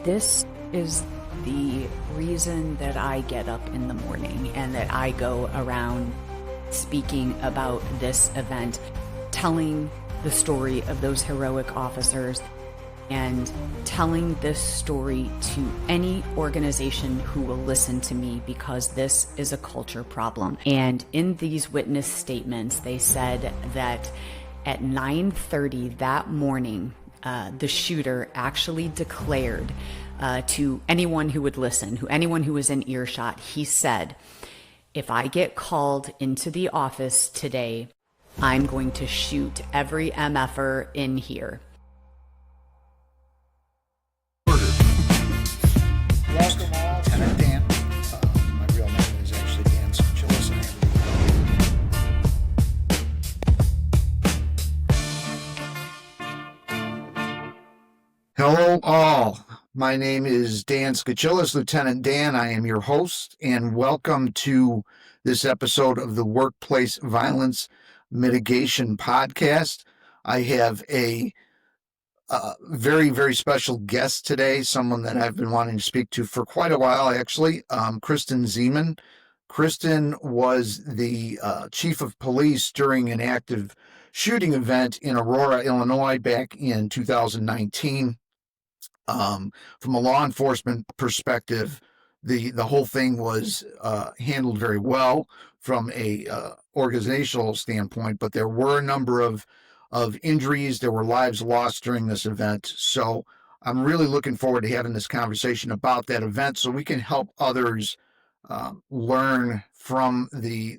This is the reason that I get up in the morning and that I go around speaking about this event, telling the story of those heroic officers and telling this story to any organization who will listen to me, because this is a culture problem. And in these witness statements, they said that at 9:30 that morning, the shooter actually declared to anyone who would listen, anyone who was in earshot, he said, "If I get called into the office today, I'm going to shoot every MFer in here." Welcome all, Lieutenant Dan. My real name is actually Dan Skoczylas, Hello all. My name is Dan Skoczylas, Lieutenant Dan. I am your host, and welcome to this episode of the Workplace Violence Mitigation Podcast. I have a very, very special guest today, someone that I've been wanting to speak to for quite a while, actually, Kristen Ziman. Kristen was the chief of police during an active shooting event in Aurora, Illinois, back in 2019. From a law enforcement perspective, the whole thing was handled very well from a organizational standpoint, but there were a number of injuries. There were lives lost during this event. So I'm really looking forward to having this conversation about that event so we can help others learn from the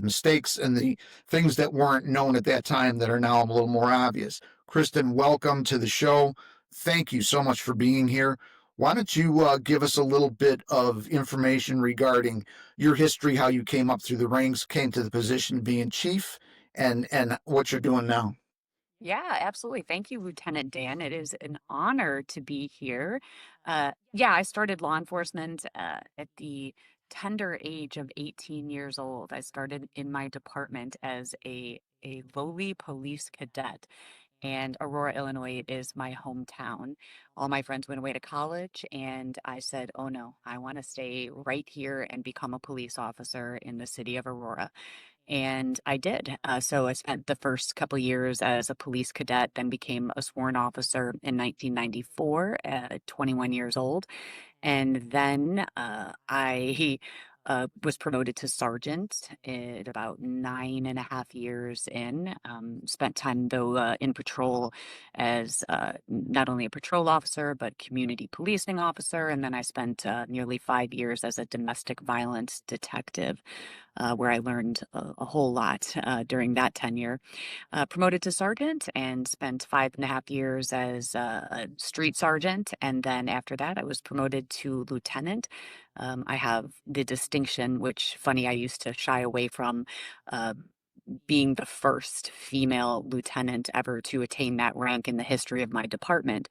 mistakes and the things that weren't known at that time that are now a little more obvious. Kristen, welcome to the show. Thank you so much for being here. Why don't you give us a little bit of information regarding your history, how you came up through the ranks, came to the position of being chief, and what you're doing now? Yeah, absolutely. Thank you, Lieutenant Dan. It is an honor to be here. I started law enforcement at the tender age of 18 years old. I started in my department as a lowly police cadet. And Aurora, Illinois is my hometown. All my friends went away to college, and I said, oh no, I want to stay right here and become a police officer in the city of Aurora. And I did. So I spent the first couple years as a police cadet, then became a sworn officer in 1994 at 21 years old. And then I was promoted to sergeant at about 9.5 years in. Spent time, though, in patrol as not only a patrol officer, but community policing officer. And then I spent nearly 5 years as a domestic violence detective, where I learned a whole lot during that tenure. Promoted to sergeant and spent 5.5 years as a street sergeant. And then after that, I was promoted to lieutenant. I have the distinction, which, funny, I used to shy away from, being the first female lieutenant ever to attain that rank in the history of my department.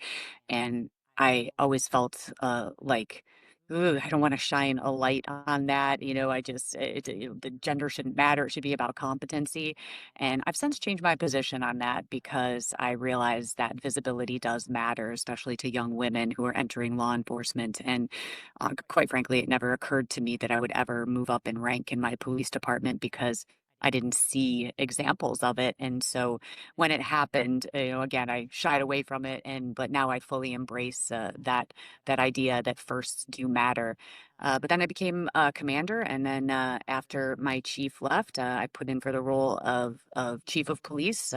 And I always felt like, "Ugh, I don't want to shine a light on that. The gender shouldn't matter. It should be about competency." And I've since changed my position on that because I realize that visibility does matter, especially to young women who are entering law enforcement. And quite frankly, it never occurred to me that I would ever move up in rank in my police department because I didn't see examples of it. And so when it happened, again, I shied away from it, but now I fully embrace that idea that firsts do matter. But then I became a commander, and then after my chief left, I put in for the role of chief of police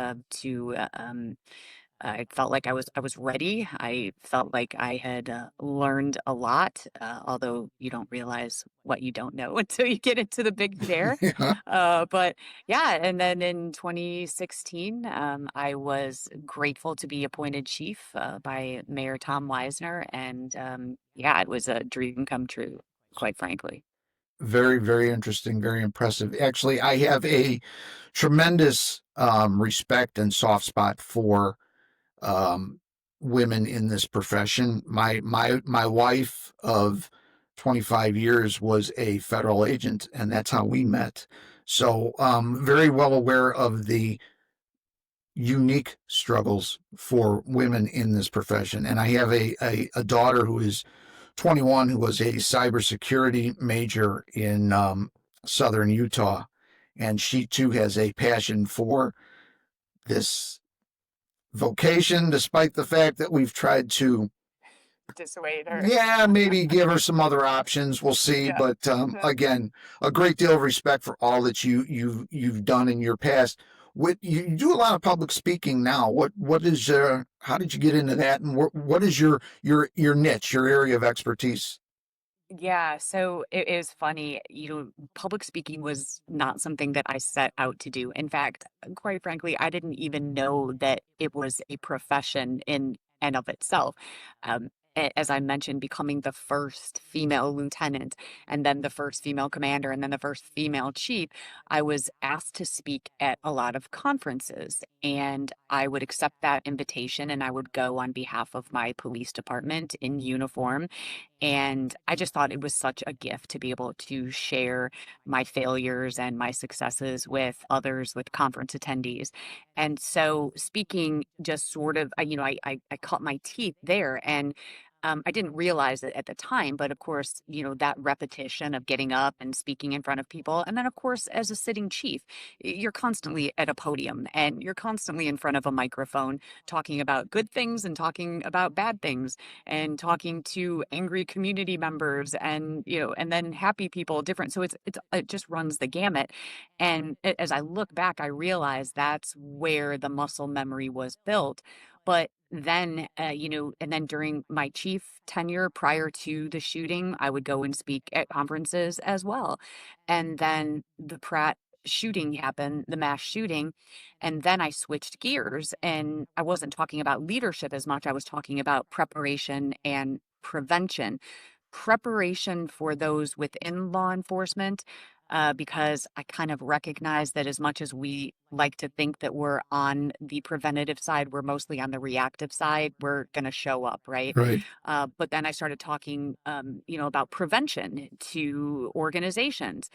I felt like I was ready. I felt like I had learned a lot, although you don't realize what you don't know until you get into the big chair. Yeah. But yeah, and then in 2016, I was grateful to be appointed chief by Mayor Tom Weisner, and it was a dream come true, quite frankly. Very, very interesting, very impressive. Actually, I have a tremendous respect and soft spot for women in this profession. My wife of 25 years was a federal agent, and that's how we met. So very well aware of the unique struggles for women in this profession. And I have a daughter who is 21 who was a cybersecurity major in southern Utah. And she too has a passion for this vocation, despite the fact that we've tried to dissuade her. yeah, maybe give her some other options. We'll see. Yeah. But again, a great deal of respect for all that you've done in your past. What you do a lot of public speaking now. What is how did you get into that, and what is your niche, your area of expertise? Yeah, so it is funny, public speaking was not something that I set out to do. In fact, quite frankly, I didn't even know that it was a profession in and of itself. As I mentioned, becoming the first female lieutenant and then the first female commander and then the first female chief, I was asked to speak at a lot of conferences, and I would accept that invitation and I would go on behalf of my police department in uniform. And I just thought it was such a gift to be able to share my failures and my successes with others, with conference attendees. And so speaking just sort of, I cut my teeth there. And I didn't realize it at the time, but of course, that repetition of getting up and speaking in front of people. And then, of course, as a sitting chief, you're constantly at a podium and you're constantly in front of a microphone talking about good things and talking about bad things and talking to angry community members and and then happy people different, so it just runs the gamut. And as I look back, I realize that's where the muscle memory was built. But then and then during my chief tenure prior to the shooting, I would go and speak at conferences as well. And then the Pratt shooting happened, the mass shooting, and then I switched gears and I wasn't talking about leadership as much. I was talking about preparation and prevention. Preparation for those within law enforcement, because I kind of recognize that as much as we like to think that we're on the preventative side, we're mostly on the reactive side. We're going to show up, right? Right. But then I started talking, about prevention to organizations.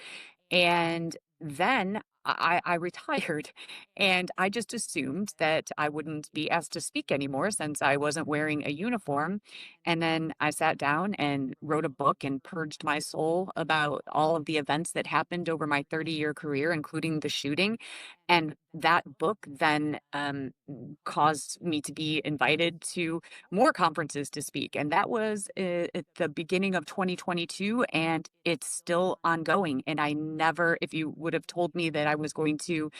And then I retired and I just assumed that I wouldn't be asked to speak anymore since I wasn't wearing a uniform. And then I sat down and wrote a book and purged my soul about all of the events that happened over my 30-year career, including the shooting. And that book then caused me to be invited to more conferences to speak. And that was at the beginning of 2022, and it's still ongoing. And I never, if you would have told me that I was going to,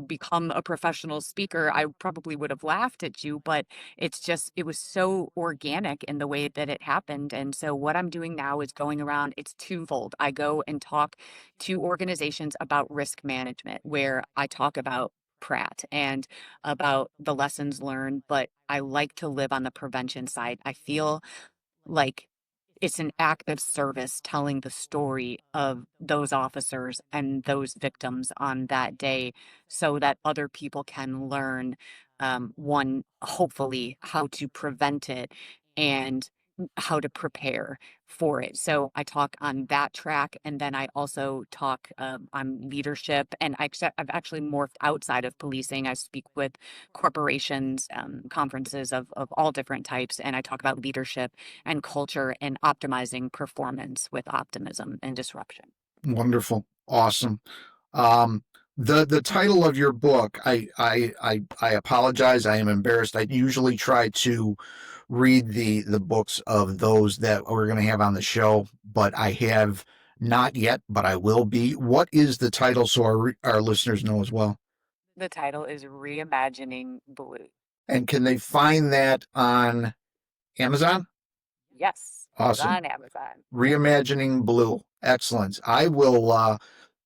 become a professional speaker, I probably would have laughed at you. But it was so organic in the way that it happened. And so what I'm doing now is going around, it's twofold. I go and talk to organizations about risk management, where I talk about Pratt and about the lessons learned, but I like to live on the prevention side. I feel like it's an act of service telling the story of those officers and those victims on that day so that other people can learn, one, hopefully, how to prevent it and how to prepare for it. So I talk on that track, and then I also talk on leadership. And I've actually morphed outside of policing. I speak with corporations, conferences of all different types, and I talk about leadership and culture and optimizing performance with optimism and disruption. Wonderful. Awesome. Um, the title of your book, I apologize. I am embarrassed. I usually try to read the books of those that we're going to have on the show, but I have not yet, but I will be. What is the title so our listeners know as well? The title is Reimagining Blue. And can they find that on Amazon? Yes, it's Awesome. on Amazon. Reimagining Blue. Excellent. I will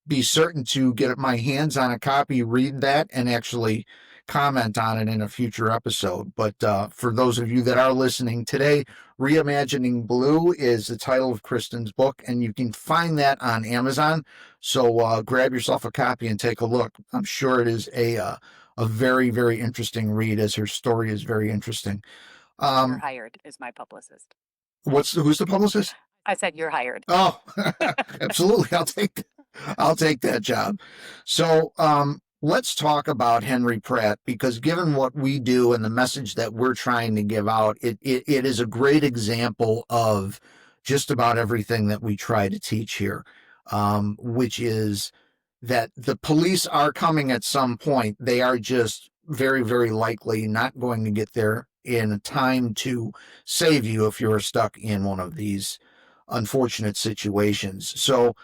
be certain to get my hands on a copy, read that, and actually comment on it in a future episode. But for those of you that are listening today, Reimagining Blue is the title of Kristen's book, and you can find that on Amazon. So grab yourself a copy and take a look. I'm sure it is a very, very interesting read, as her story is very interesting. You're hired as my publicist. Who's the publicist? I said you're hired. Oh, absolutely. I'll take that job. So, let's talk about Henry Pratt, because given what we do and the message that we're trying to give out, it is a great example of just about everything that we try to teach here, which is that the police are coming at some point. They are just very, very likely not going to get there in time to save you if you're stuck in one of these unfortunate situations. So,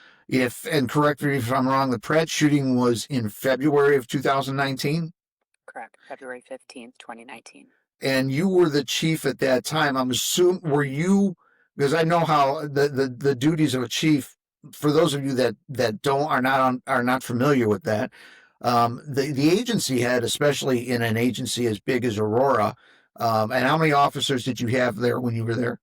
and correct me if I'm wrong, the Pratt shooting was in February of 2019, Correct. February 15th, 2019. and you were the chief at that time. I'm assuming, were you, because I know how the duties of a chief, for those of you that are not familiar with that, the agency head, especially in an agency as big as Aurora, and how many officers did you have there when you were there?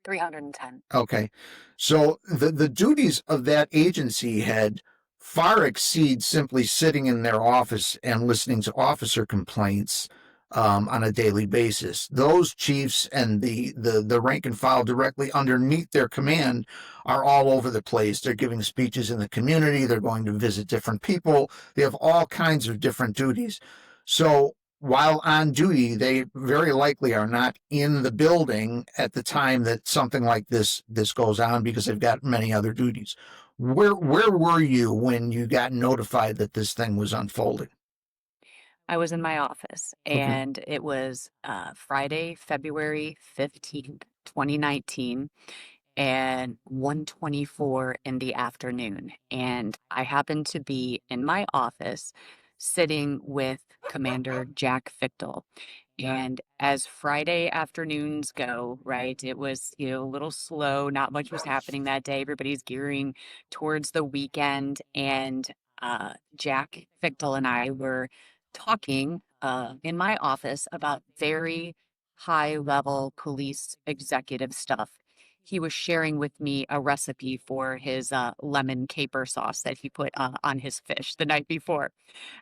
310. Okay. So the duties of that agency head far exceed simply sitting in their office and listening to officer complaints on a daily basis. Those chiefs and the rank and file directly underneath their command are all over the place. They're giving speeches in the community. They're going to visit different people. They have all kinds of different duties. So while on duty, they very likely are not in the building at the time that something like this goes on, because they've got many other duties. Where were you when you got notified that this thing was unfolding? I was in my office, Okay. and it was Friday, February 15th, 2019, and 1:24 in the afternoon. And I happened to be in my office sitting with Commander Jack Fichtel. And as Friday afternoons go, right, it was, a little slow. Not much was happening that day. Everybody's gearing towards the weekend. And Jack Fichtel and I were talking in my office about very high level police executive stuff. He was sharing with me a recipe for his lemon caper sauce that he put on his fish the night before.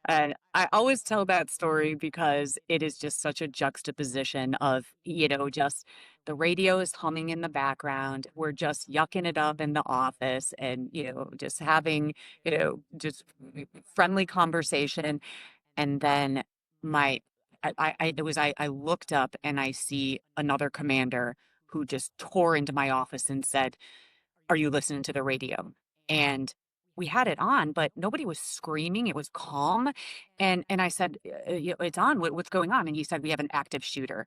And I always tell that story because it is just such a juxtaposition of, just the radio is humming in the background. We're just yucking it up in the office and, just having, just friendly conversation. And then my, I looked up and I see another commander who just tore into my office and said, "Are you listening to the radio?" And we had it on, but nobody was screaming. It was calm. And I said, It's on. What's going on?" And he said, "We have an active shooter."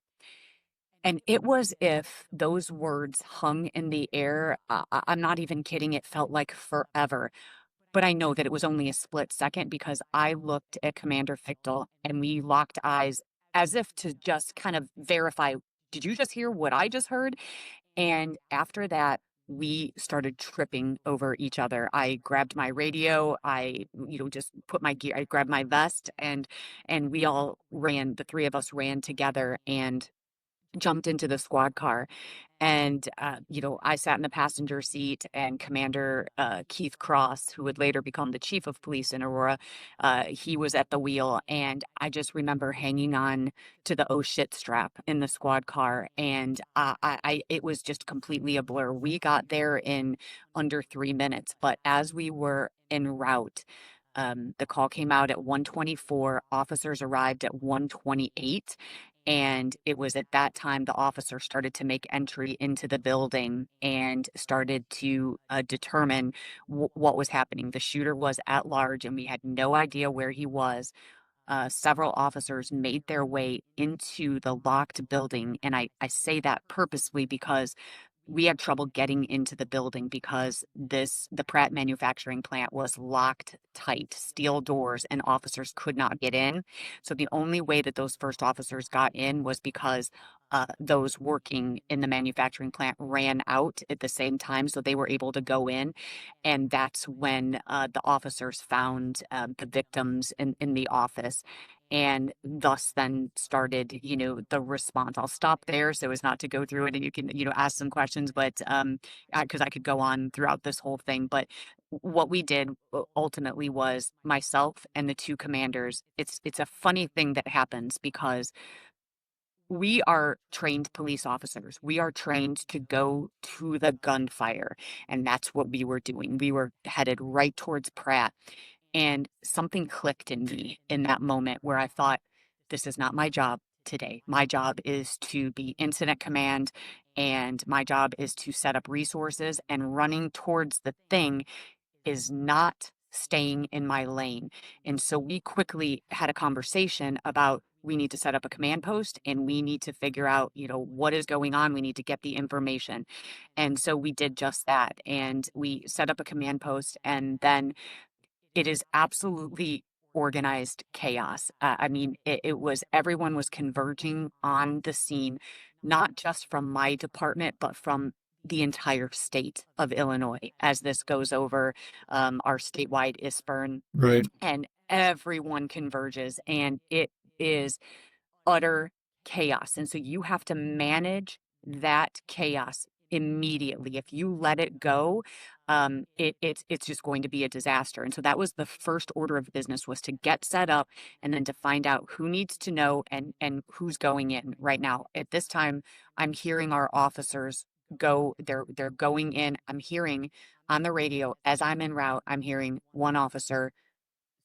And it was if those words hung in the air. I'm not even kidding. It felt like forever. But I know that it was only a split second because I looked at Commander Fichtel and we locked eyes as if to just kind of verify, did you just hear what I just heard? And after that, we started tripping over each other. I grabbed my radio. I, just put my gear. I grabbed my vest, and we all ran. The three of us ran together and jumped into the squad car. And, I sat in the passenger seat, and Commander Keith Cross, who would later become the chief of police in Aurora, he was at the wheel. And I just remember hanging on to the oh shit strap in the squad car. And it was just completely a blur. We got there in under 3 minutes. But as we were en route, the call came out at 1:24. Officers arrived at 1:28. And it was at that time the officer started to make entry into the building and started to determine what was happening. The shooter was at large, and we had no idea where he was. Several officers made their way into the locked building. And I say that purposely because we had trouble getting into the building because the Pratt manufacturing plant was locked tight, steel doors, and officers could not get in. So the only way that those first officers got in was because those working in the manufacturing plant ran out at the same time, so they were able to go in. And that's when the officers found the victims in the office, and thus then started, the response. I'll stop there so as not to go through it, and you can, ask some questions, but because I could go on throughout this whole thing. But what we did ultimately was myself and the two commanders. It's a funny thing that happens because we are trained police officers. We are trained to go to the gunfire, and that's what we were doing. We were headed right towards Pratt. And something clicked in me in that moment where I thought, this is not my job today. My job is to be incident command, and my job is to set up resources, and running towards the thing is not staying in my lane. And so we quickly had a conversation about, we need to set up a command post and we need to figure out, what is going on. We need to get the information. And so we did just that. And we set up a command post, and then it is absolutely organized chaos. I mean, it was, everyone was converging on the scene, not just from my department, but from the entire state of Illinois as this goes over our statewide ISPERN, Right. and everyone converges, and it is utter chaos. And so you have to manage that chaos immediately. If you let it go, it's just going to be a disaster. And so that was the first order of business, was to get set up and then to find out who needs to know and who's going in right now. At this time, I'm hearing our officers go, they're going in. I'm hearing on the radio as I'm en route, I'm hearing one officer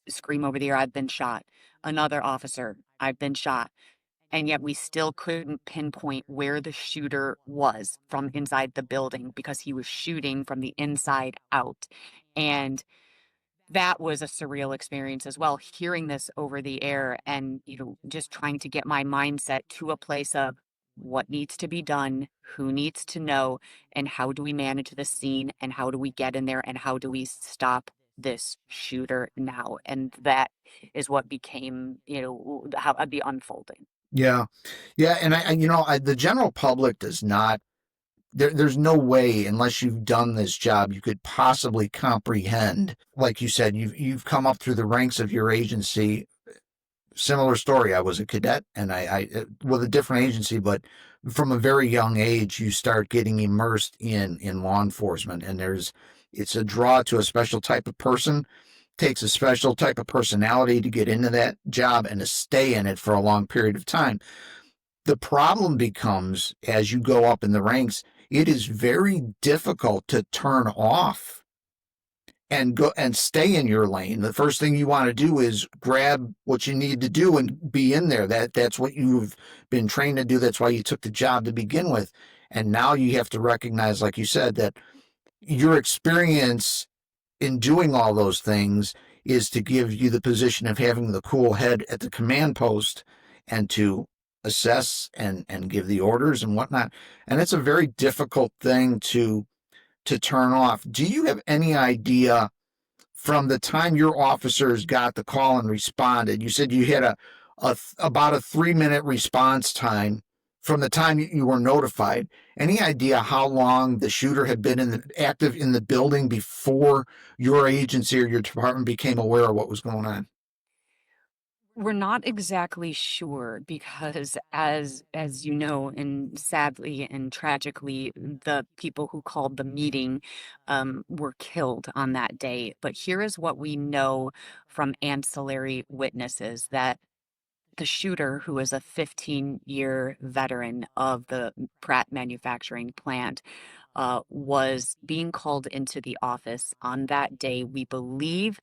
scream over the air, "I've been shot." Another officer, "I've been shot." And yet we still couldn't pinpoint where the shooter was from inside the building, because he was shooting from the inside out. And that was a surreal experience as well, hearing this over the air and, just trying to get my mindset to a place of what needs to be done, who needs to know, and how do we manage the scene, and how do we get in there, and how do we stop this shooter now. And that is what became, how the unfolding. Yeah. Yeah. And the general public does not, there's no way, unless you've done this job, you could possibly comprehend. Like you said, you've come up through the ranks of your agency. Similar story. I was a cadet, and I with a different agency, but from a very young age, you start getting immersed in law enforcement, and it's a draw to a special type of person. Takes a special type of personality to get into that job and to stay in it for a long period of time. The problem becomes, as you go up in the ranks, it is very difficult to turn off and go and stay in your lane. The first thing you want to do is grab what you need to do and be in there. That's what you've been trained to do. That's why you took the job to begin with. And now you have to recognize, like you said, that your experience in doing all those things is to give you the position of having the cool head at the command post and to assess and give the orders and whatnot. And it's a very difficult thing to turn off. Do you have any idea, from the time your officers got the call and responded? You said you had about a 3-minute response time from the time you were notified. Any idea how long the shooter had been active in the building before your agency or your department became aware of what was going on? We're not exactly sure, because as you know, and sadly and tragically, the people who called the meeting were killed on that day. But here is what we know from ancillary witnesses, that the shooter, who is a 15-year veteran of the Pratt manufacturing plant, was being called into the office on that day, we believe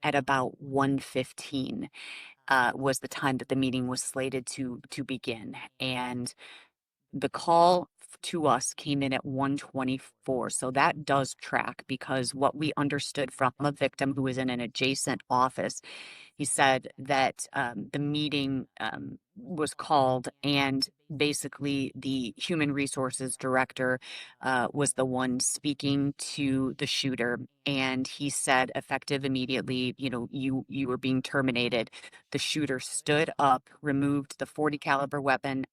at about 1:15 was the time that the meeting was slated to begin. And the call to us came in at 1:24. So that does track, because what we understood from a victim who was in an adjacent office, he said that the meeting was called, and basically the human resources director was the one speaking to the shooter, and he said, effective immediately, you were being terminated. The shooter stood up, removed the 40 caliber weapon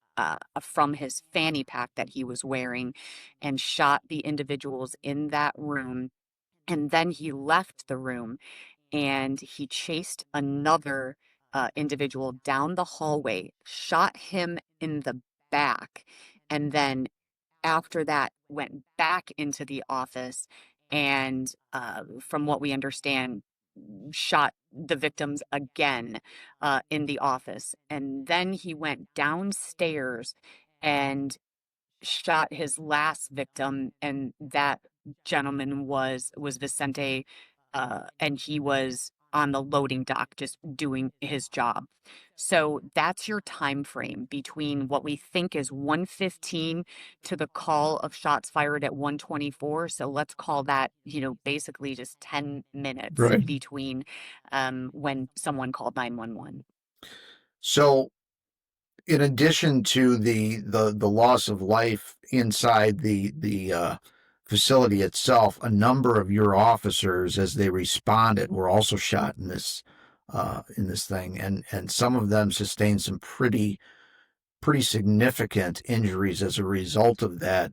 from his fanny pack that he was wearing, and shot the individuals in that room. And then he left the room, and he chased another individual down the hallway, shot him in the back, and then after that went back into the office and, from what we understand, shot the victims again in the office. And then he went downstairs and shot his last victim, and that gentleman was Vicente, and he was on the loading dock just doing his job. So that's your time frame between what we think is 1:15 to the call of shots fired at 1:24. So let's call that, basically just 10 minutes Right. between when someone called 911. So, in addition to the loss of life inside the facility itself, a number of your officers, as they responded, were also shot in this thing, and some of them sustained some pretty significant injuries as a result of that.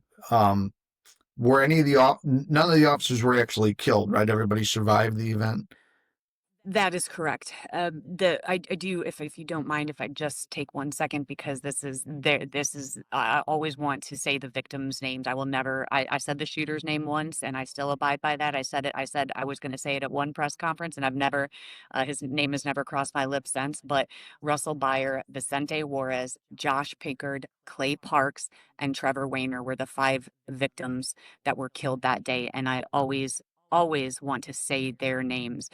Were any of none of the officers were actually killed, right? Everybody survived the event. That is correct. I do, if you don't mind, if I just take 1 second, because I always want to say the victims' names. I will never. I said the shooter's name once, and I still abide by that. I said it. I said I was going to say it at one press conference, and I've never. His name has never crossed my lips since. But Russell Byer, Vicente Juarez, Josh Pickard, Clay Parks, and Trevor Wayner were the 5 victims that were killed that day, and I always want to say their names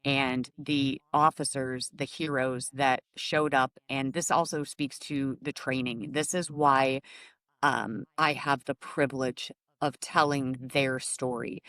and the officers, the heroes that showed up. And this also speaks to the training. This is why I have the privilege of telling their story.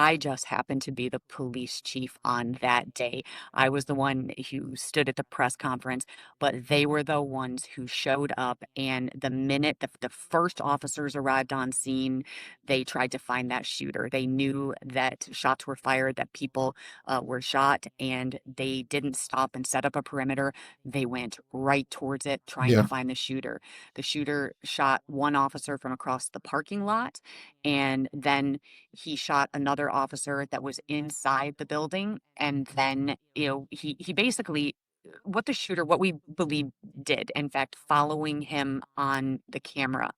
I just happened to be the police chief on that day. I was the one who stood at the press conference, but they were the ones who showed up. And the minute the first officers arrived on scene, they tried to find that shooter. They knew that shots were fired, that people were shot, and they didn't stop and set up a perimeter. They went right towards it, trying to Yeah. find the shooter. The shooter shot one officer from across the parking lot, and then he shot another officer that was inside the building. And then, he basically, what we believe did, in fact, following him on the camera,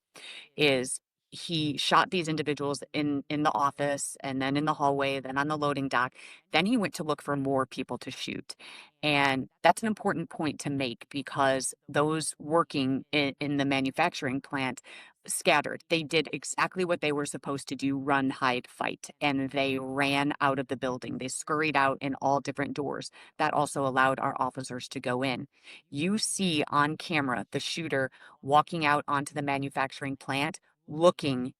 is he shot these individuals in the office, and then in the hallway, then on the loading dock. Then he went to look for more people to shoot. And that's an important point to make, because those working in the manufacturing plant scattered. They did exactly what they were supposed to do: run, hide, fight. And they ran out of the building. They scurried out in all different doors. That also allowed our officers to go in. You see on camera the shooter walking out onto the manufacturing plant, looking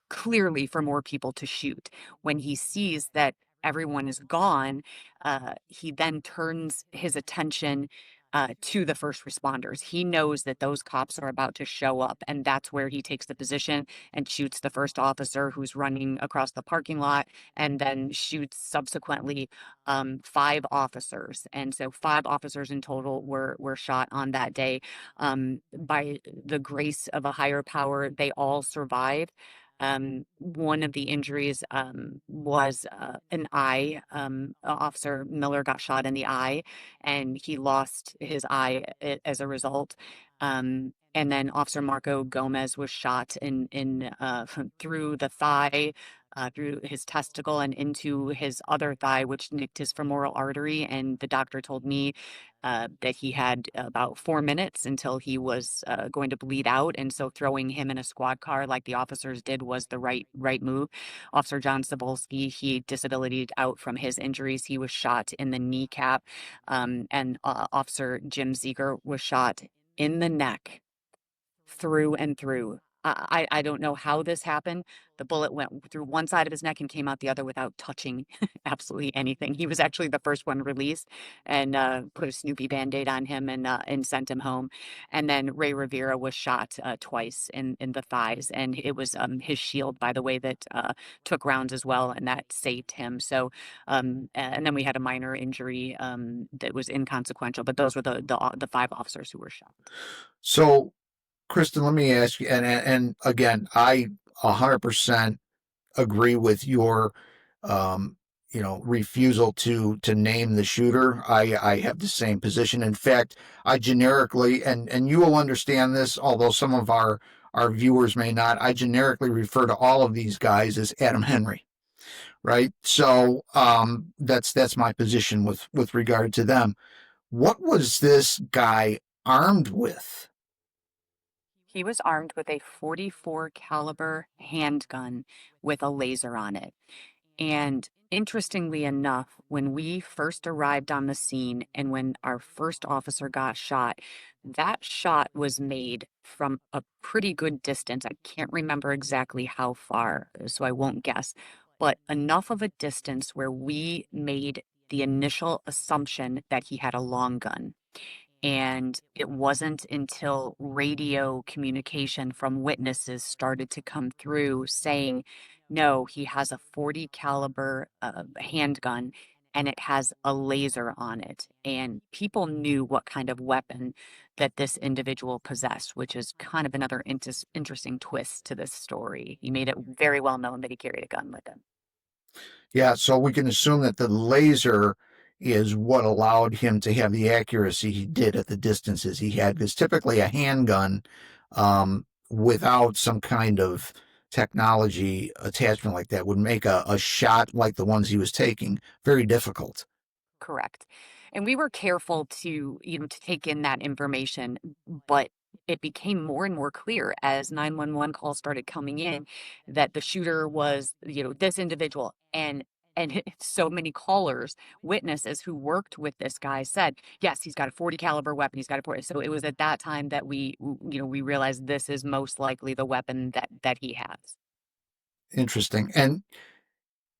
clearly for more people to shoot. When he sees that everyone is gone, he then turns his attention to the first responders. He knows that those cops are about to show up, and that's where he takes the position and shoots the first officer who's running across the parking lot, and then shoots subsequently 5 officers. And so 5 officers in total were shot on that day. By the grace of a higher power, they all survived. One of the injuries was an eye. Officer Miller got shot in the eye, and he lost his eye as a result. And then Officer Marco Gomez was shot in through the thigh, through his testicle, and into his other thigh, which nicked his femoral artery. And the doctor told me that he had about 4 minutes until he was going to bleed out. And so throwing him in a squad car like the officers did was the right move. Officer John Cebulski, he disabilitied out from his injuries. He was shot in the kneecap. And Officer Jim Zeger was shot in the neck, through and through. I don't know how this happened. The bullet went through one side of his neck and came out the other without touching absolutely anything. He was actually the first one released, and put a Snoopy Band-Aid on him, and sent him home. And then Ray Rivera was shot twice in the thighs, and it was his shield, by the way, that took rounds as well, and that saved him. So, and then we had a minor injury that was inconsequential, but those were the 5 officers who were shot. So, Kristen, let me ask you, and again, I 100% agree with your, refusal to name the shooter. I have the same position. In fact, I generically, and you will understand this, although some of our viewers may not, I generically refer to all of these guys as Adam Henry, right? So, that's my position with regard to them. What was this guy armed with? He was armed with a .44 caliber handgun with a laser on it. And interestingly enough, when we first arrived on the scene and when our first officer got shot, that shot was made from a pretty good distance. I can't remember exactly how far, so I won't guess, but enough of a distance where we made the initial assumption that he had a long gun. And it wasn't until radio communication from witnesses started to come through saying, no, he has a 40 caliber handgun and it has a laser on it. And people knew what kind of weapon that this individual possessed, which is kind of another interesting twist to this story. He made it very well known that he carried a gun with him. Yeah, so we can assume that the laser is what allowed him to have the accuracy he did at the distances he had, because typically a handgun, without some kind of technology attachment like that would make a shot like the ones he was taking very difficult. Correct. And we were careful to, to take in that information, but it became more and more clear as 911 calls started coming in that the shooter was, this individual. And so many callers, witnesses who worked with this guy said, yes, he's got a 40 caliber weapon. He's got a 40. So it was at that time that we realized this is most likely the weapon that he has. Interesting. And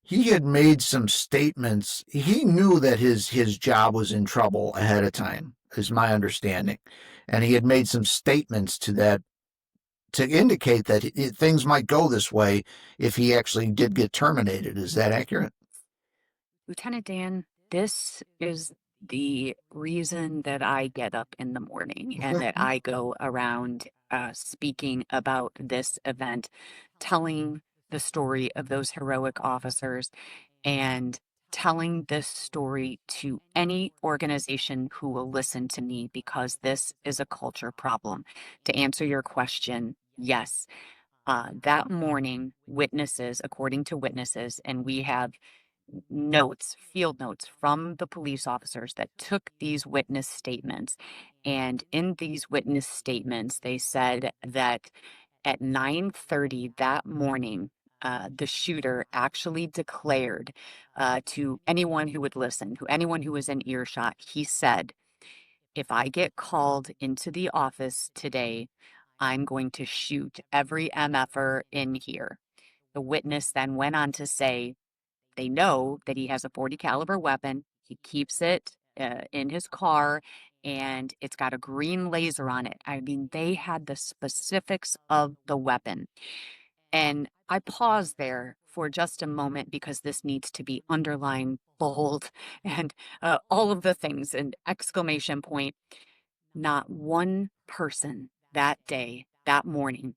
he had made some statements. He knew that his job was in trouble ahead of time, is my understanding. And he had made some statements to that to indicate that things might go this way if he actually did get terminated. Is that accurate? Lieutenant Dan, this is the reason that I get up in the morning and that I go around speaking about this event, telling the story of those heroic officers and telling this story to any organization who will listen to me because this is a culture problem. To answer your question, yes. That morning, witnesses, according to witnesses, and we have notes, field notes from the police officers that took these witness statements. And in these witness statements, they said that at 9:30 that morning, the shooter actually declared to anyone who would listen, to anyone who was in earshot, he said, if I get called into the office today, I'm going to shoot every MFer in here. The witness then went on to say, they know that he has a 40 caliber weapon. He keeps it in his car and it's got a green laser on it. I mean, they had the specifics of the weapon. And I pause there for just a moment because this needs to be underlined, bold, and all of the things, and exclamation point. Not one person that day, that morning,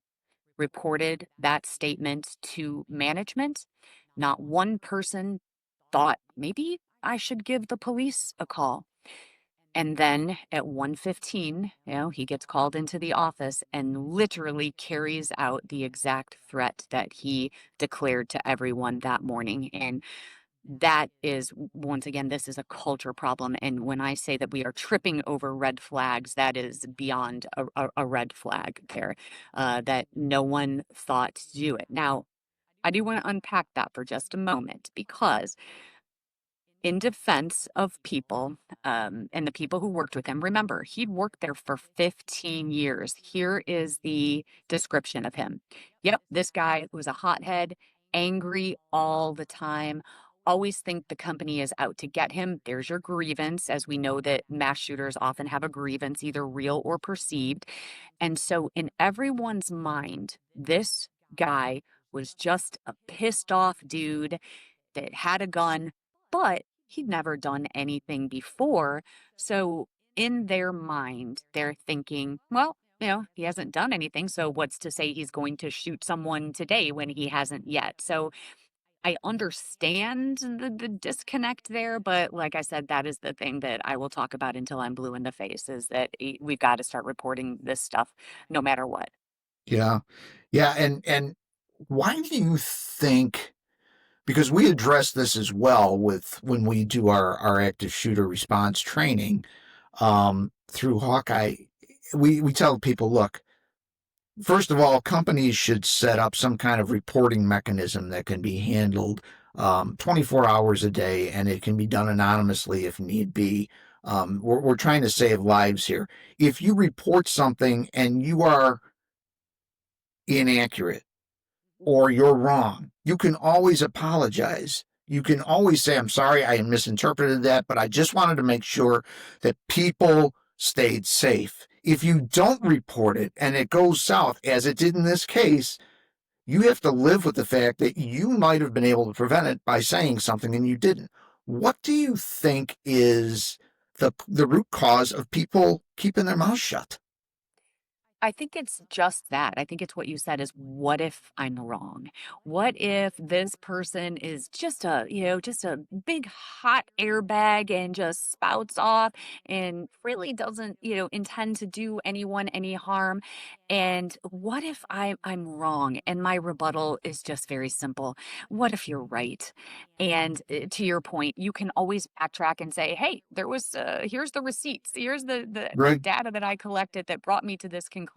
reported that statement to management. Not one person thought maybe I should give the police a call. And then at 1:15, he gets called into the office and literally carries out the exact threat that he declared to everyone that morning. And that is, once again, this is a culture problem. And when I say that we are tripping over red flags, that is beyond a red flag there, that no one thought to do it. Now, I do want to unpack that for just a moment because in defense of people and the people who worked with him, remember, he'd worked there for 15 years. Here is the description of him. Yep, this guy was a hothead, angry all the time, always think the company is out to get him. There's your grievance, as we know that mass shooters often have a grievance, either real or perceived. And so in everyone's mind, this guy was just a pissed off dude that had a gun, but he'd never done anything before. So in their mind, they're thinking, well, he hasn't done anything. So what's to say he's going to shoot someone today when he hasn't yet? So I understand the disconnect there, but like I said, that is the thing that I will talk about until I'm blue in the face is that we've got to start reporting this stuff no matter what. Yeah. Yeah. And why do you think, because we address this as well with when we do our active shooter response training through Hawkeye, we tell people, look, First of all, companies should set up some kind of reporting mechanism that can be handled 24 hours a day, and it can be done anonymously if need be. We're trying to save lives here. If you report something and you are inaccurate or you're wrong, you can always apologize. You can always say, I'm sorry, I misinterpreted that, but I just wanted to make sure that people stayed safe. If you don't report it and it goes south, as it did in this case, you have to live with the fact that you might have been able to prevent it by saying something and you didn't. What do you think is the root cause of people keeping their mouths shut? I think it's just that. I think it's what you said is what if I'm wrong? What if this person is just just a big hot airbag and just spouts off and really doesn't, intend to do anyone any harm? And what if I'm wrong? And my rebuttal is just very simple. What if you're right? And to your point, you can always backtrack and say, "Hey, there was here's the receipts. Here's the Right? data that I collected that brought me to this conclusion."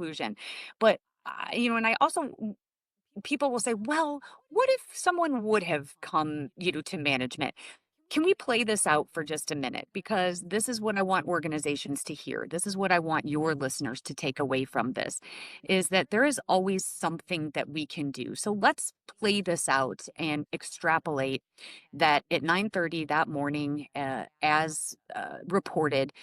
But and I also people will say, "Well, what if someone would have come, to management?" Can we play this out for just a minute? Because this is what I want organizations to hear. This is what I want your listeners to take away from this is that there is always something that we can do. So let's play this out and extrapolate that at 9:30 that morning, as reported,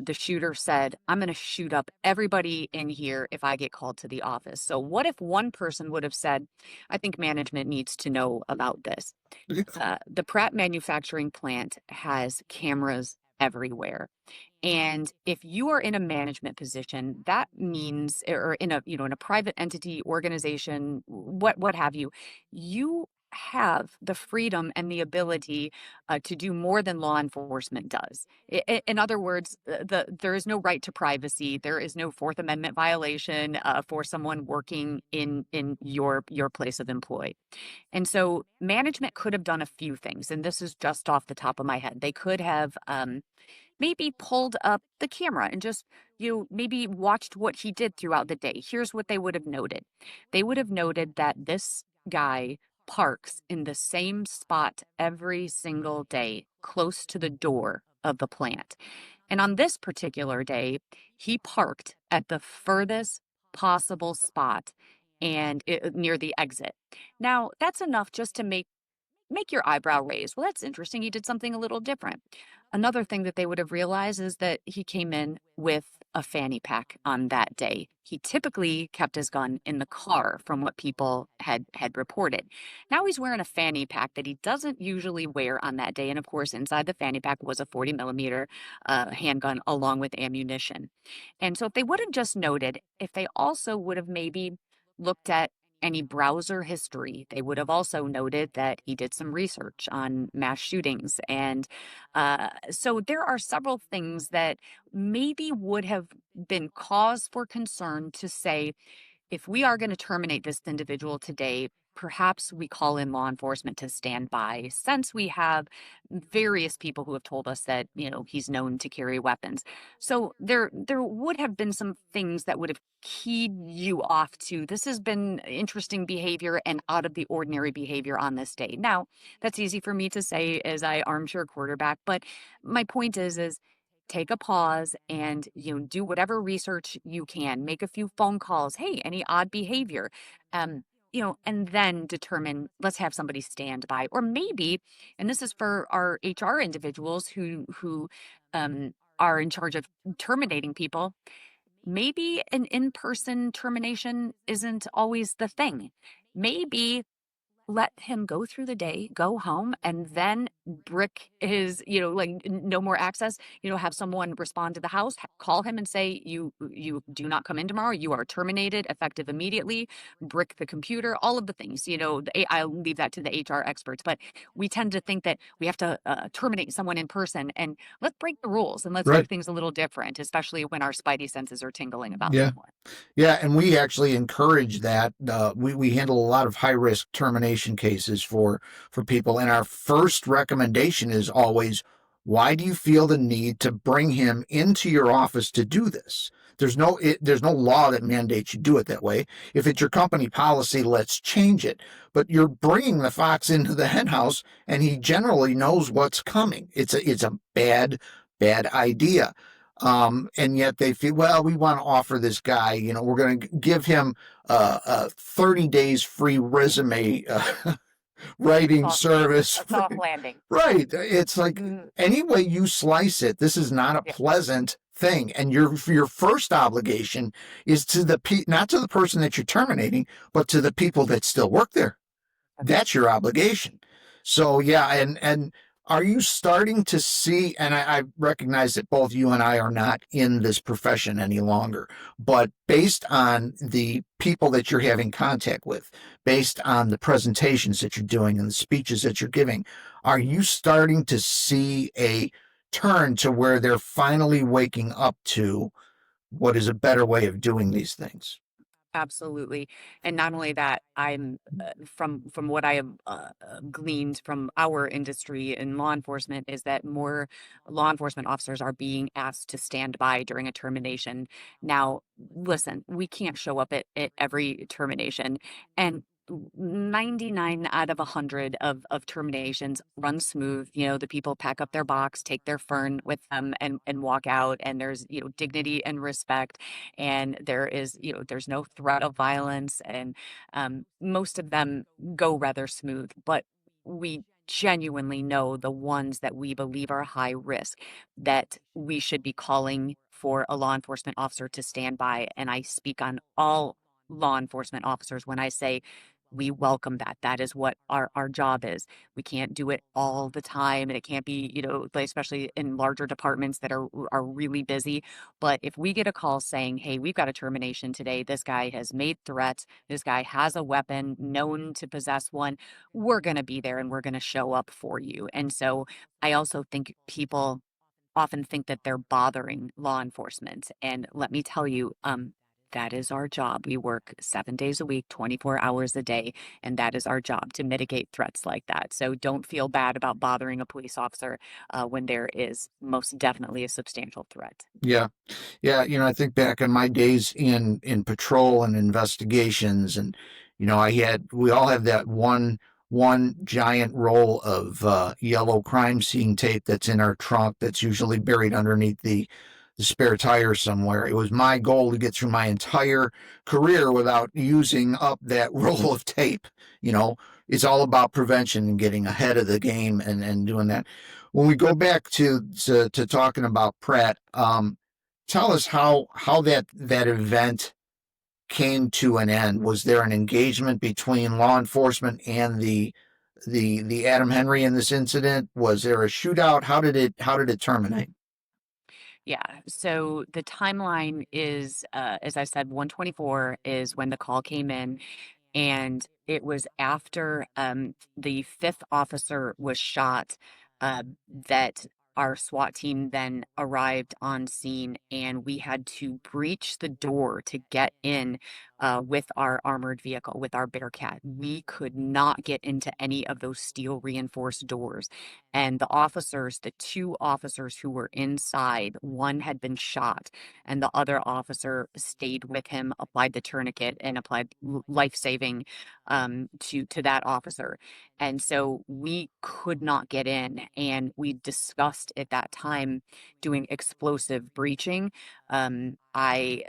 the shooter said, "I'm going to shoot up everybody in here if I get called to the office." So what if one person would have said, "I think management needs to know about this"? The Pratt manufacturing plant has cameras everywhere. And if you are in a management position, that means, or in a, in a private entity, organization, what have you, you have the freedom and the ability to do more than law enforcement does. In other words, there is no right to privacy. There is no Fourth Amendment violation for someone working in your place of employ. And so management could have done a few things, and this is just off the top of my head. They could have maybe pulled up the camera and just, maybe watched what he did throughout the day. Here's what they would have noted. They would have noted that this guy parks in the same spot every single day, close to the door of the plant. And on this particular day, he parked at the furthest possible spot and near the exit. Now, that's enough just to make your eyebrow raise. Well, that's interesting. He did something a little different. Another thing that they would have realized is that he came in with a fanny pack on that day. He typically kept his gun in the car from what people had reported. Now he's wearing a fanny pack that he doesn't usually wear on that day. And of course, inside the fanny pack was a 40 millimeter handgun along with ammunition. And so if they would have just noted, if they also would have maybe looked at any browser history, they would have also noted that he did some research on mass shootings. And so there are several things that maybe would have been cause for concern to say, if we are going to terminate this individual today, perhaps we call in law enforcement to stand by, since we have various people who have told us that, he's known to carry weapons. So there would have been some things that would have keyed you off to, this has been interesting behavior and out of the ordinary behavior on this day. Now, that's easy for me to say as I armchair quarterback, but my point is take a pause and do whatever research you can, make a few phone calls, hey, any odd behavior, and then determine, let's have somebody stand by. Or maybe, and this is for our HR individuals who are in charge of terminating people, maybe an in-person termination isn't always the thing. Maybe let him go through the day, go home, and then brick his, like no more access, have someone respond to the house, call him and say, you do not come in tomorrow. You are terminated, effective immediately, brick the computer, all of the things, I'll leave that to the HR experts, but we tend to think that we have to terminate someone in person, and let's break the rules and let's do Right. things a little different, especially when our spidey senses are tingling about Yeah. them more. Yeah, and we actually encourage that. We handle a lot of high risk termination cases for people, and our first recommendation is always, why do you feel the need to bring him into your office to do this? there's no law that mandates you do it that way. If it's your company policy, let's change it. But you're bringing the fox into the henhouse, and he generally knows what's coming. It's a bad idea. And yet they feel, well, we want to offer this guy, we're going to give him 30 days free resume writing service. A soft landing. Right. It's like any way you slice it, this is not a pleasant thing. And your first obligation is to not to the person that you're terminating, but to the people that still work there. That's your obligation. So yeah, and are you starting to see, and I recognize that both you and I are not in this profession any longer, but based on the people that you're having contact with, based on the presentations that you're doing and the speeches that you're giving, are you starting to see a turn to where they're finally waking up to what is a better way of doing these things? Absolutely. And not only that, I'm from what I have gleaned from our industry in law enforcement is that more law enforcement officers are being asked to stand by during a termination. Now, listen, we can't show up at every termination, and 99 out of 100 of terminations run smooth. The people pack up their box, take their fern with them, and walk out, and there's dignity and respect, and there's no threat of violence, and most of them go rather smooth. But we genuinely know the ones that we believe are high risk that we should be calling for a law enforcement officer to stand by. And I speak on all law enforcement officers when I say we welcome that. That is what our job is. We can't do it all the time, and it can't be, like, especially in larger departments that are really busy. But if we get a call saying, "Hey, we've got a termination today. This guy has made threats. This guy has a weapon, known to possess one," we're going to be there and we're going to show up for you. And so I also think people often think that they're bothering law enforcement. And let me tell you, that is our job. We work 7 days a week, 24 hours a day, and that is our job to mitigate threats like that. So don't feel bad about bothering a police officer when there is most definitely a substantial threat. Yeah. Yeah. I think back in my days in patrol and investigations, and, we all have that one giant roll of yellow crime scene tape that's in our trunk that's usually buried underneath the spare tire somewhere. It was my goal to get through my entire career without using up that roll of tape. It's all about prevention and getting ahead of the game and doing that. When we go back to talking about Pratt, tell us how that event came to an end. Was there an engagement between law enforcement and the Adam Henry in this incident? Was there a shootout? How did it terminate? Yeah. So the timeline is, as I said, 124 is when the call came in, and it was after the fifth officer was shot that our SWAT team then arrived on scene, and we had to breach the door to get in with our armored vehicle, with our Bearcat. We could not get into any of those steel reinforced doors. And the two officers who were inside, one had been shot, and the other officer stayed with him, applied the tourniquet, and applied life saving to that officer. And so we could not get in. And we discussed at that time doing explosive breaching. I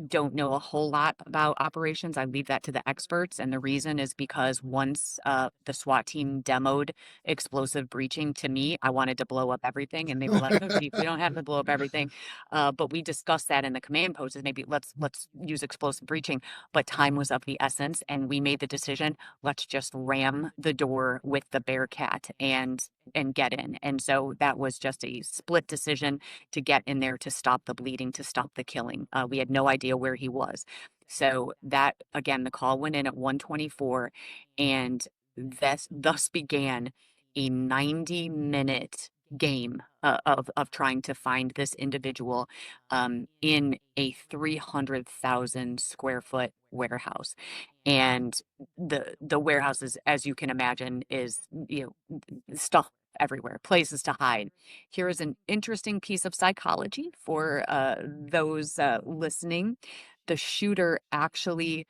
don't know a whole lot about operations. I leave that to the experts. And the reason is because once the SWAT team demoed explosive breaching to me, I wanted to blow up everything. And they were like, "Oh, we don't have to blow up everything." But we discussed that in the command post, is maybe let's use explosive breaching. But time was of the essence, and we made the decision, let's just ram the door with the Bearcat and get in. And so that was just a split decision to get in there, to stop the bleeding, to stop the killing. We had no idea where he was. So that, again, the call went in at 124, and thus began a 90-minute game of trying to find this individual in a 300,000 square foot warehouse. And the warehouse is, as you can imagine, is stuff everywhere, places to hide. Here is an interesting piece of psychology for those listening. The shooter actually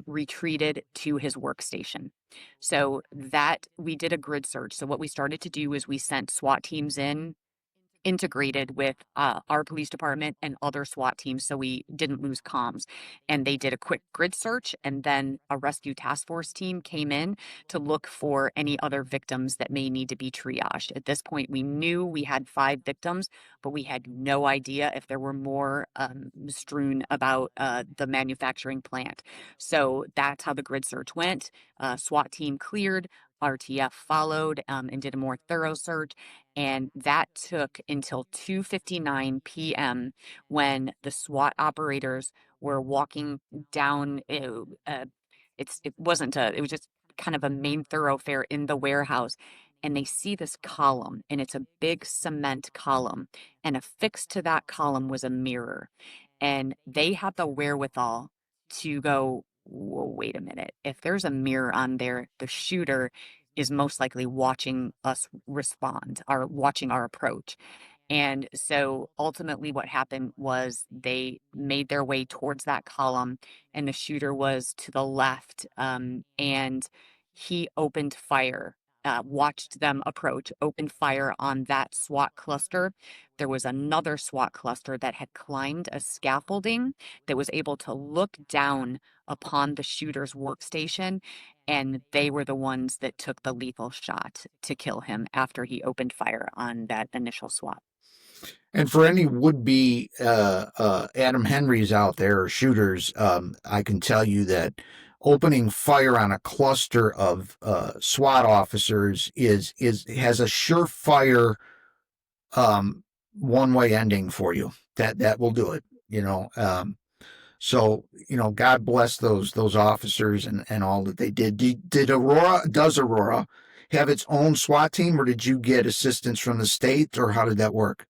retreated to his workstation. So that we did a grid search. So what we started to do is we sent SWAT teams in integrated with our police department and other SWAT teams so we didn't lose comms. And they did a quick grid search, and then a rescue task force team came in to look for any other victims that may need to be triaged. At this point, we knew we had 5 victims, but we had no idea if there were more strewn about the manufacturing plant. So that's how the grid search went. SWAT team cleared. RTF followed and did a more thorough search, and that took until 2:59 p.m. when the SWAT operators were walking down. It wasn't a. It was just kind of a main thoroughfare in the warehouse, and they see this column, and it's a big cement column, and affixed to that column was a mirror, and they have the wherewithal to go, whoa, wait a minute. If there's a mirror on there, the shooter is most likely watching us respond or watching our approach. And so ultimately, what happened was they made their way towards that column, and the shooter was to the left. And he opened fire, watched them approach, opened fire on that SWAT cluster. There was another SWAT cluster that had climbed a scaffolding that was able to look down upon the shooter's workstation. And they were the ones that took the lethal shot to kill him after he opened fire on that initial SWAT. And for any would-be Adam Henrys out there or shooters, I can tell you that opening fire on a cluster of SWAT officers has a surefire one-way ending for you. That will do it. So God bless those officers and all that they did. Does Aurora have its own SWAT team, or did you get assistance from the state, or how did that work?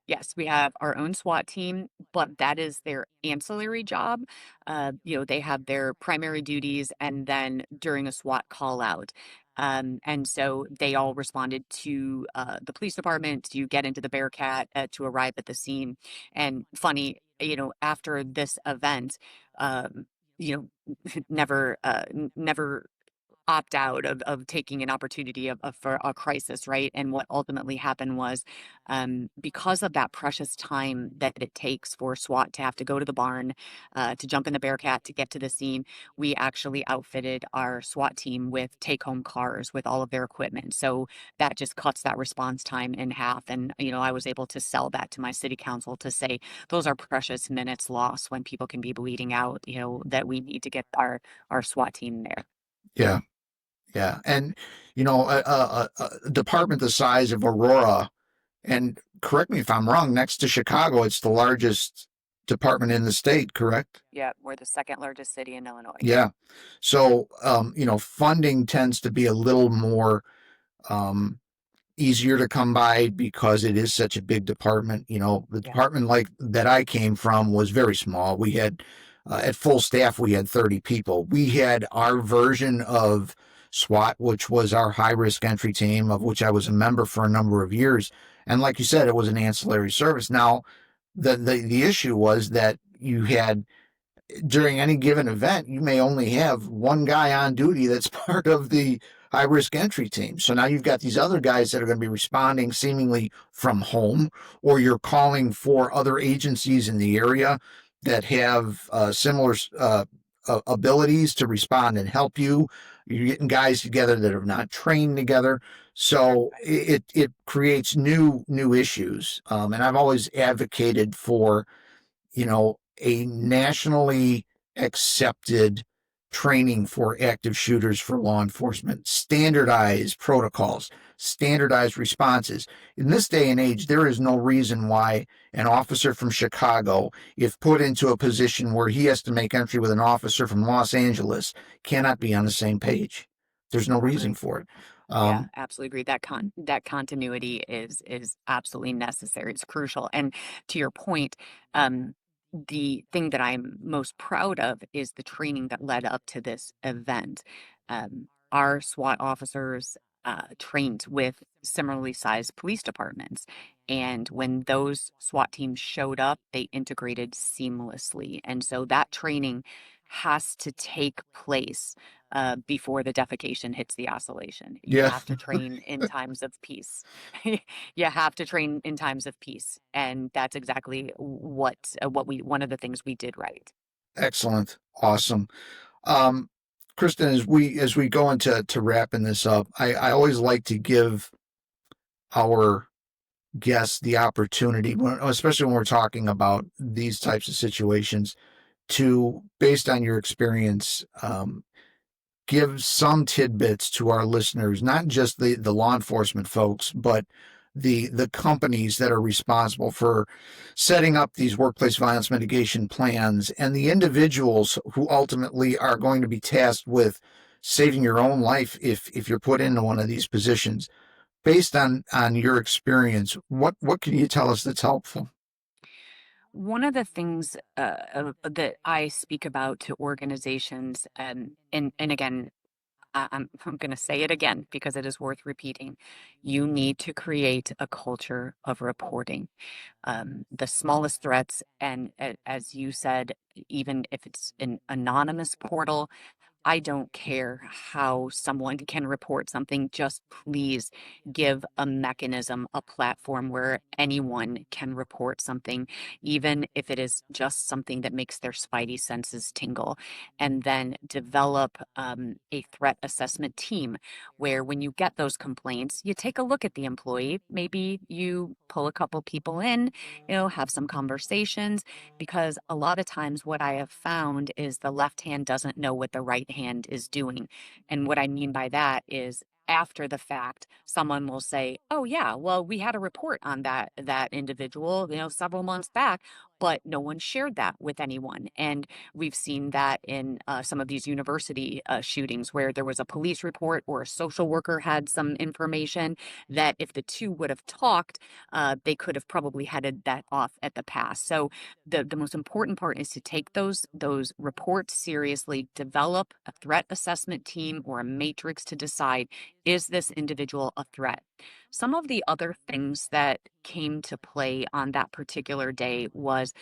Yes, we have our own SWAT team, but that is their ancillary job. They have their primary duties and then during a SWAT call out. And so they all responded to the police department to get into the Bearcat to arrive at the scene. And funny, after this event, um, never opt out of taking an opportunity for a crisis, right? And what ultimately happened was, because of that precious time that it takes for SWAT to have to go to the barn, to jump in the Bearcat to get to the scene, we actually outfitted our SWAT team with take-home cars with all of their equipment. So that just cuts that response time in half. And I was able to sell that to my city council to say those are precious minutes lost when people can be bleeding out. That we need to get our SWAT team there. Yeah. Yeah. And, a department the size of Aurora, and correct me if I'm wrong, next to Chicago, it's the largest department in the state, correct? Yeah, we're the second largest city in Illinois. Yeah. So, funding tends to be a little more um, easier to come by because it is such a big department. The department like that I came from was very small. We had, at full staff, we had 30 people. We had our version of SWAT, which was our high risk entry team, of which I was a member for a number of years. And like you said, it was an ancillary service. Now, the issue was that you had, during any given event, you may only have one guy on duty that's part of the high risk entry team. So now you've got these other guys that are going to be responding seemingly from home, or you're calling for other agencies in the area that have similar abilities to respond and help you. You're getting guys together that are not trained together. So it creates new issues. And I've always advocated for, a nationally accepted training for active shooters for law enforcement, standardized protocols, standardized responses. In this day and age, there is no reason why an officer from Chicago, if put into a position where he has to make entry with an officer from Los Angeles, cannot be on the same page. There's no reason for it. Yeah, absolutely agree. That continuity is absolutely necessary. It's crucial. And to your point, the thing that I'm most proud of is the training that led up to this event. Our SWAT officers trained with similarly sized police departments. And when those SWAT teams showed up, they integrated seamlessly. And so that training has to take place before the defecation hits the oscillation. You Yeah, have to train in times of peace. You have to train in times of peace. And that's exactly one of the things we did right. excellent, awesome. Um, Kristen, as we go into wrapping this up, I always like to give our guests the opportunity, especially when we're talking about these types of situations, to, based on your experience, give some tidbits to our listeners, not just the law enforcement folks, but the companies that are responsible for setting up these workplace violence mitigation plans, and the individuals who ultimately are going to be tasked with saving your own life if you're put into one of these positions. Based on your experience, what can you tell us that's helpful? One of the things that I speak about to organizations, and again, I'm going to say it again because it is worth repeating. You need to create a culture of reporting. The smallest threats, and as you said, even if it's an anonymous portal, I don't care how someone can report something. Just please give a mechanism, a platform where anyone can report something, even if it is just something that makes their spidey senses tingle. And then develop a threat assessment team where when you get those complaints, you take a look at the employee. Maybe you pull a couple people in, have some conversations, because a lot of times what I have found is the left hand doesn't know what the right hand is doing. And what I mean by that is after the fact, someone will say, "Oh yeah, well we had a report on that individual, several months back, but no one shared that with anyone." And we've seen that in some of these university shootings where there was a police report or a social worker had some information that if the two would have talked, they could have probably headed that off at the pass. So the most important part is to take those reports seriously, develop a threat assessment team or a matrix to decide, is this individual a threat? Some of the other things that came to play on that particular day was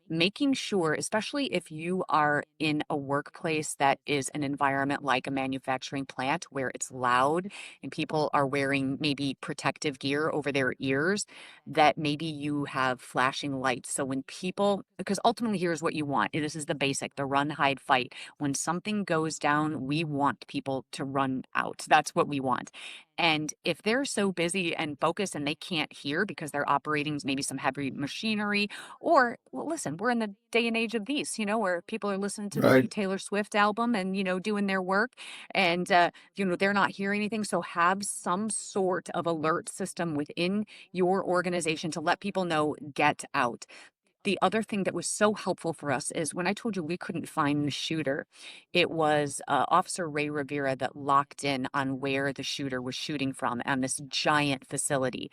making sure, especially if you are in a workplace that is an environment like a manufacturing plant where it's loud and people are wearing maybe protective gear over their ears, that maybe you have flashing lights. So when people, because ultimately here's what you want. This is the basic, the run, hide, fight. When something goes down, we want people to run out. That's what we want. And if they're so busy and focused and they can't hear because they're operating maybe some heavy machinery, or well, listen, we're in the day and age of these, where people are listening to the new Right, Taylor Swift album and, doing their work and, they're not hearing anything. So have some sort of alert system within your organization to let people know, get out. The other thing that was so helpful for us is when I told you we couldn't find the shooter, it was Officer Ray Rivera that locked in on where the shooter was shooting from on this giant facility.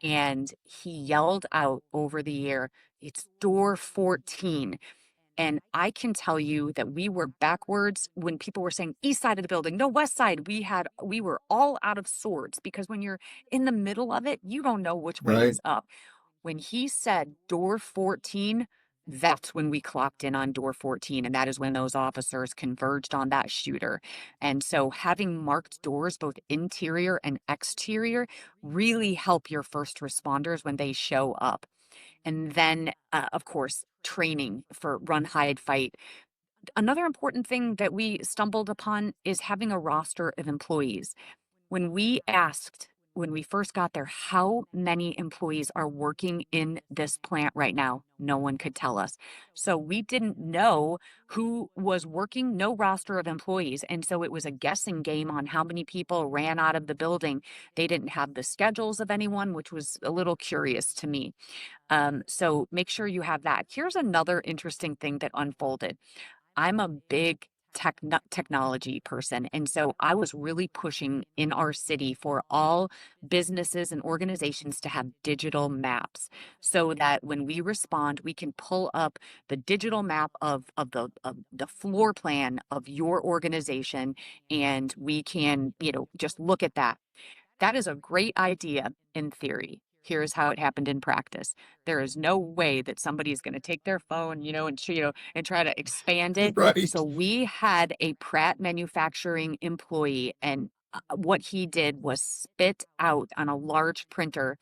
And he yelled out over the air, "It's door 14." And I can tell you that we were backwards when people were saying east side of the building, no west side. We were all out of sorts because when you're in the middle of it, you don't know which way right. is up. When he said door 14, that's when we clocked in on door 14. And that is when those officers converged on that shooter. And so having marked doors, both interior and exterior, really help your first responders when they show up. And then, of course, training for run, hide, fight. Another important thing that we stumbled upon is having a roster of employees. When we asked, when we first got there, how many employees are working in this plant right now, no one could tell us. So we didn't know who was working, no roster of employees. And so it was a guessing game on how many people ran out of the building. They didn't have the schedules of anyone, which was a little curious to me. So make sure you have that. Here's another interesting thing that unfolded. I'm a big technology person. And so I was really pushing in our city for all businesses and organizations to have digital maps so that when we respond, we can pull up the digital map of the floor plan of your organization, and we can, just look at that. That is a great idea in theory. Here's how it happened in practice. There is no way that somebody is going to take their phone, and try to expand it. Right. So we had a Pratt manufacturing employee, and what he did was spit out on a large printer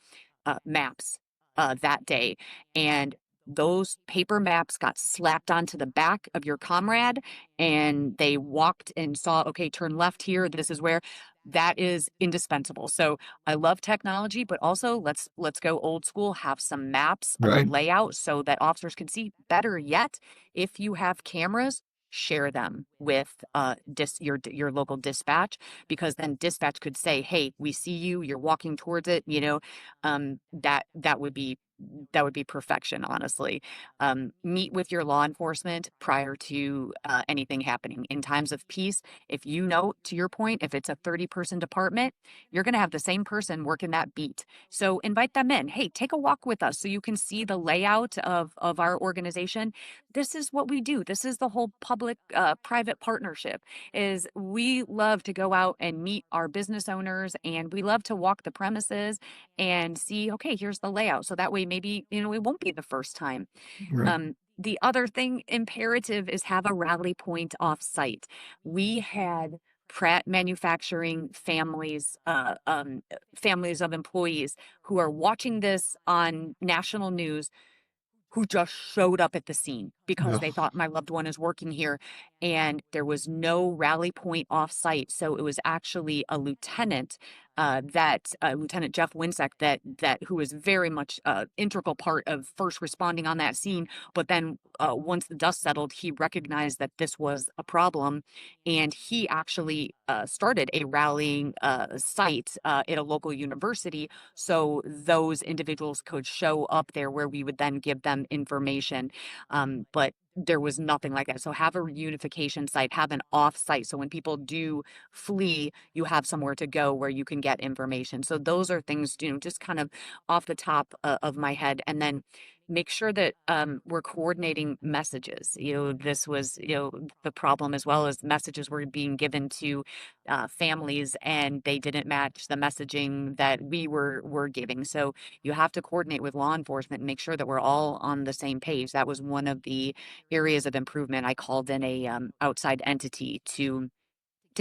maps that day. And those paper maps got slapped onto the back of your comrade, and they walked and saw, okay, turn left here. This is where. That is indispensable. So I love technology, but also let's go old school, have some maps of the Right. layout so that officers can see. Better yet, if you have cameras, share them with your local dispatch, because then dispatch could say, hey, we see you, you're walking towards it, that would be perfection, honestly. Meet with your law enforcement prior to anything happening. In times of peace, if you know, to your point, if it's a 30-person department, you're going to have the same person working that beat. So invite them in. Hey, take a walk with us so you can see the layout of our organization. This is what we do. This is the whole public-private partnership. Is we love to go out and meet our business owners, and we love to walk the premises and see, okay, here's the layout. So that way, maybe, it won't be the first time. Right. The other thing imperative is have a rally point off site. We had Pratt manufacturing families of employees who are watching this on national news, who just showed up at the scene because No. they thought my loved one is working here, and there was no rally point off site. So it was actually a lieutenant, Lieutenant Jeff Winsek, that who was very much integral part of first responding on that scene. But then once the dust settled, he recognized that this was a problem, and he actually started a rallying site at a local university, so those individuals could show up there, where we would then give them information. But there was nothing like that. So have a reunification site, have an off site. So when people do flee, you have somewhere to go where you can get information. So those are things, just kind of off the top of my head. And then make sure that we're coordinating messages. This was, the problem, as well as messages were being given to families, and they didn't match the messaging that we were giving. So you have to coordinate with law enforcement and make sure that we're all on the same page. That was one of the areas of improvement. I called in a outside entity to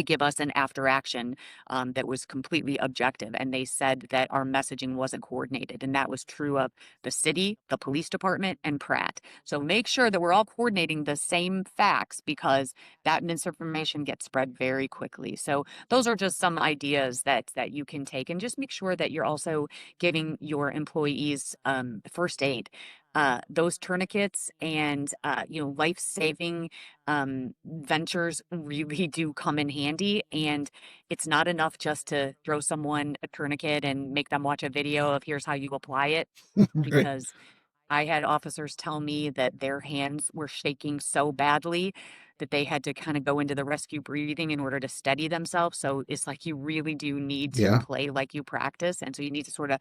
give us an after action that was completely objective. And they said that our messaging wasn't coordinated. And that was true of the city, the police department, and Pratt. So make sure that we're all coordinating the same facts, because that misinformation gets spread very quickly. So those are just some ideas that you can take, and just make sure that you're also giving your employees first aid. Those tourniquets and life-saving ventures really do come in handy, and it's not enough just to throw someone a tourniquet and make them watch a video of here's how you apply it, Right. because I had officers tell me that their hands were shaking so badly that they had to kind of go into the rescue breathing in order to steady themselves. So it's like you really do need to Yeah. play like you practice. And so you need to sort of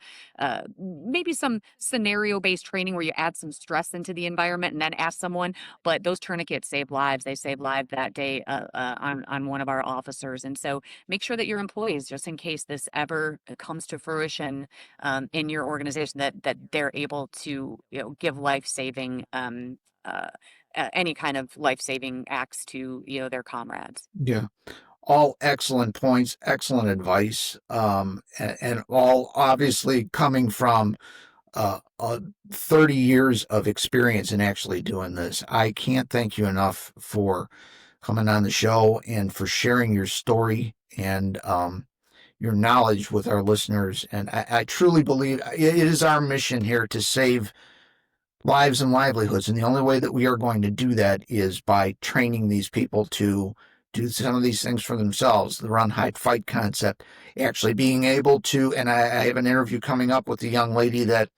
maybe some scenario based training where you add some stress into the environment and then ask someone. But those tourniquets save lives. They saved lives that day on one of our officers. And so make sure that your employees, just in case this ever comes to fruition in your organization, that they're able to give life-saving any kind of life-saving acts to their comrades. Yeah. All excellent points, excellent advice, and all obviously coming from 30 years of experience in actually doing this. I can't thank you enough for coming on the show and for sharing your story and your knowledge with our listeners. And I truly believe it is our mission here to save lives and livelihoods. And the only way that we are going to do that is by training these people to do some of these things for themselves. The run, hide, fight concept, actually being able to, and I have an interview coming up with a young lady that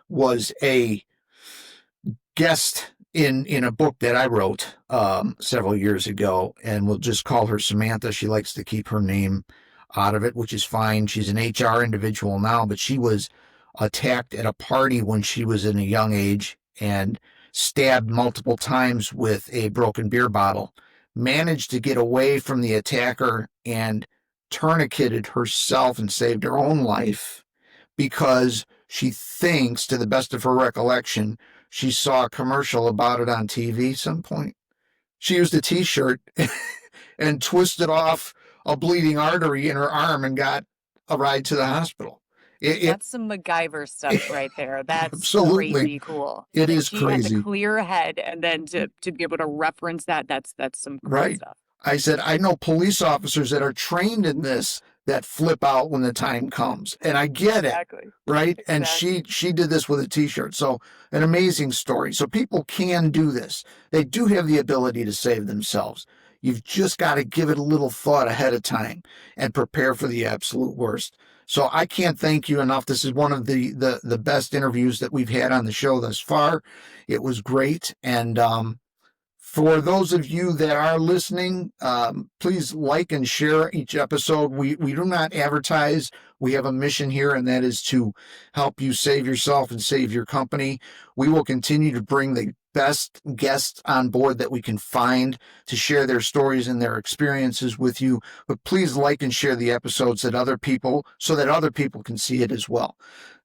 was a guest in a book that I wrote several years ago, and we'll just call her Samantha. She likes to keep her name out of it, which is fine. She's an HR individual now, but she was attacked at a party when she was in a young age and stabbed multiple times with a broken beer bottle, managed to get away from the attacker and tourniqueted herself and saved her own life because she thinks, to the best of her recollection, she saw a commercial about it on TV some point. She used a T-shirt and twisted off a bleeding artery in her arm and got a ride to the hospital. That's some MacGyver stuff right there. That's absolutely crazy cool. It is she crazy. She had the clear head, and then to be able to reference that's some cool right. stuff. I said, I know police officers that are trained in this that flip out when the time comes. And I get exactly. it, right? Exactly. And she did this with a T-shirt. So an amazing story. So people can do this. They do have the ability to save themselves. You've just got to give it a little thought ahead of time and prepare for the absolute worst. So I can't thank you enough. This is one of the best interviews that we've had on the show thus far. It was great. And for those of you that are listening, please like and share each episode. We do not advertise. We have a mission here, and that is to help you save yourself and save your company. We will continue to bring the best guests on board that we can find to share their stories and their experiences with you. But please like and share the episodes so that other people can see it as well.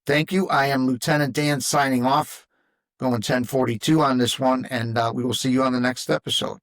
Thank you. I am Lieutenant Dan signing off. Going 10:42 on this one, and we will see you on the next episode.